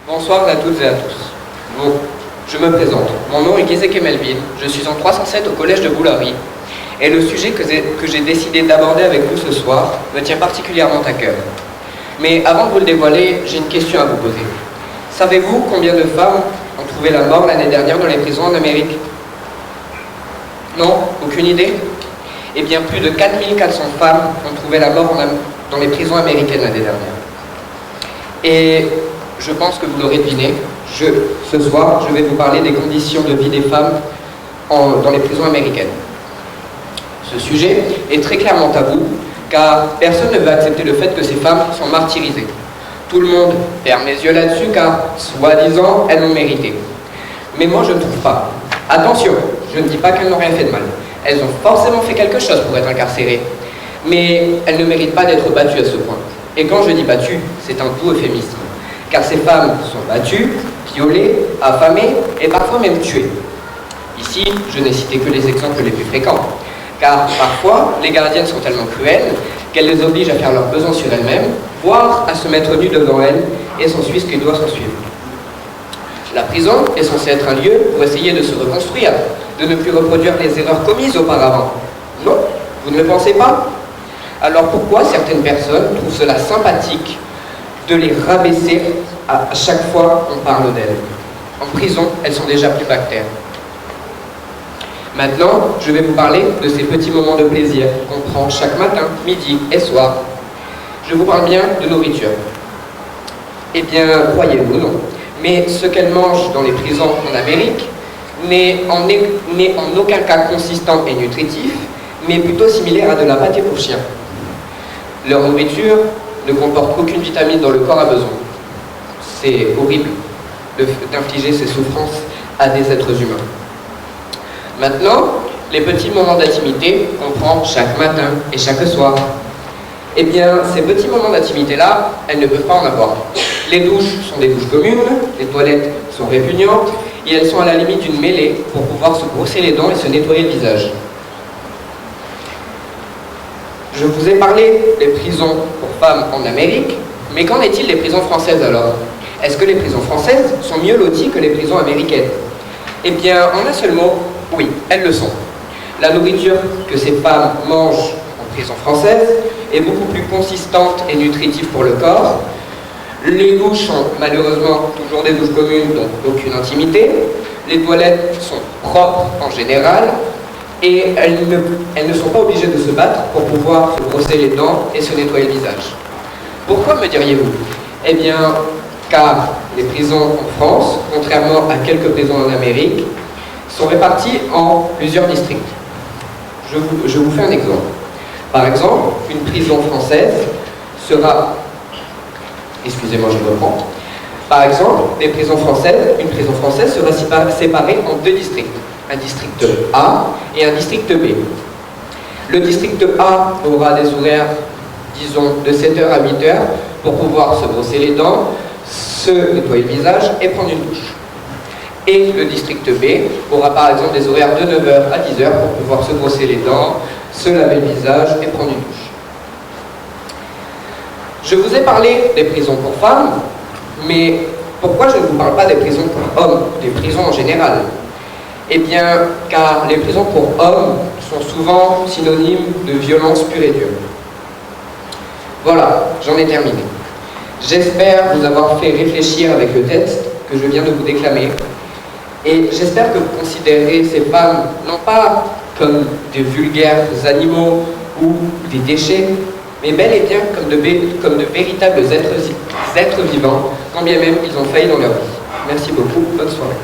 Bonsoir à toutes et à tous. Bon, je me présente. Mon nom est Gizeke Melville, je suis en 307 au collège de Boulary, et le sujet que j'ai décidé d'aborder avec vous ce soir me tient particulièrement à cœur. Mais avant de vous le dévoiler, j'ai une question à vous poser. Savez-vous combien de femmes ont trouvé la mort l'année dernière dans les prisons en Amérique? Non? Aucune idée? Eh bien, plus de 4400 femmes ont trouvé la mort dans les prisons américaines l'année dernière. Et je pense que vous l'aurez deviné, ce soir, je vais vous parler des conditions de vie des femmes dans les prisons américaines. Ce sujet est très clairement tabou, car personne ne veut accepter le fait que ces femmes sont martyrisées. Tout le monde ferme les yeux là-dessus, car, soi-disant, elles l'ont mérité. Mais moi, je ne trouve pas. Attention, je ne dis pas qu'elles n'ont rien fait de mal. Elles ont forcément fait quelque chose pour être incarcérées. Mais elles ne méritent pas d'être battues à ce point. Et quand je dis battues, c'est un doux euphémisme. Car ces femmes sont battues, violées, affamées et parfois même tuées. Ici, je n'ai cité que les exemples les plus fréquents. Car parfois, les gardiennes sont tellement cruelles qu'elles les obligent à faire leurs besoins sur elles-mêmes, voire à se mettre nues devant elles, et s'ensuit ce qui doit s'en suivre. La prison est censée être un lieu pour essayer de se reconstruire, de ne plus reproduire les erreurs commises auparavant. Non, vous ne le pensez pas? Alors pourquoi certaines personnes trouvent cela sympathique de les rabaisser à chaque fois qu'on parle d'elles? En prison, elles sont déjà plus bactères. Maintenant, je vais vous parler de ces petits moments de plaisir qu'on prend chaque matin, midi et soir. Je vous parle bien de nourriture. Eh bien, croyez-vous, non. Mais ce qu'elles mangent dans les prisons en Amérique n'est en aucun cas consistant et nutritif, mais plutôt similaire à de la pâtée pour chien. Leur nourriture ne comporte aucune vitamine dont le corps a besoin. C'est horrible d'infliger ces souffrances à des êtres humains. Maintenant, les petits moments d'intimité qu'on prend chaque matin et chaque soir. Eh bien, ces petits moments d'intimité-là, elles ne peuvent pas en avoir. Les douches sont des douches communes, les toilettes sont répugnantes, et elles sont à la limite d'une mêlée pour pouvoir se brosser les dents et se nettoyer le visage. Je vous ai parlé des prisons pour femmes en Amérique, mais qu'en est-il des prisons françaises alors? Est-ce que les prisons françaises sont mieux loties que les prisons américaines? Eh bien, en un seul mot, oui, elles le sont. La nourriture que ces femmes mangent en prison française est beaucoup plus consistante et nutritive pour le corps. Les douches sont malheureusement toujours des douches communes, donc aucune intimité. Les toilettes sont propres en général et elles ne sont pas obligées de se battre pour pouvoir se brosser les dents et se nettoyer le visage. Pourquoi, me diriez-vous? Eh bien, car les prisons en France, contrairement à quelques prisons en Amérique, sont réparties en plusieurs districts. Je vous fais un exemple. Par exemple, une prison française sera... Excusez-moi, je reprends. Par exemple, une prison française sera séparée en deux districts. Un district A et un district B. Le district A aura des horaires, disons, de 7h à 8h pour pouvoir se brosser les dents, se nettoyer le visage et prendre une douche. Et le district B aura par exemple des horaires de 9h à 10h pour pouvoir se brosser les dents, se laver le visage et prendre une douche. Je vous ai parlé des prisons pour femmes, mais pourquoi je ne vous parle pas des prisons pour hommes, des prisons en général? Eh bien, car les prisons pour hommes sont souvent synonymes de violence pure et dure. Voilà, j'en ai terminé. J'espère vous avoir fait réfléchir avec le texte que je viens de vous déclamer. Et j'espère que vous considérez ces femmes non pas comme de vulgaires animaux ou des déchets, mais bel et bien comme de véritables êtres vivants, quand bien même ils ont failli dans leur vie. Merci beaucoup, bonne soirée.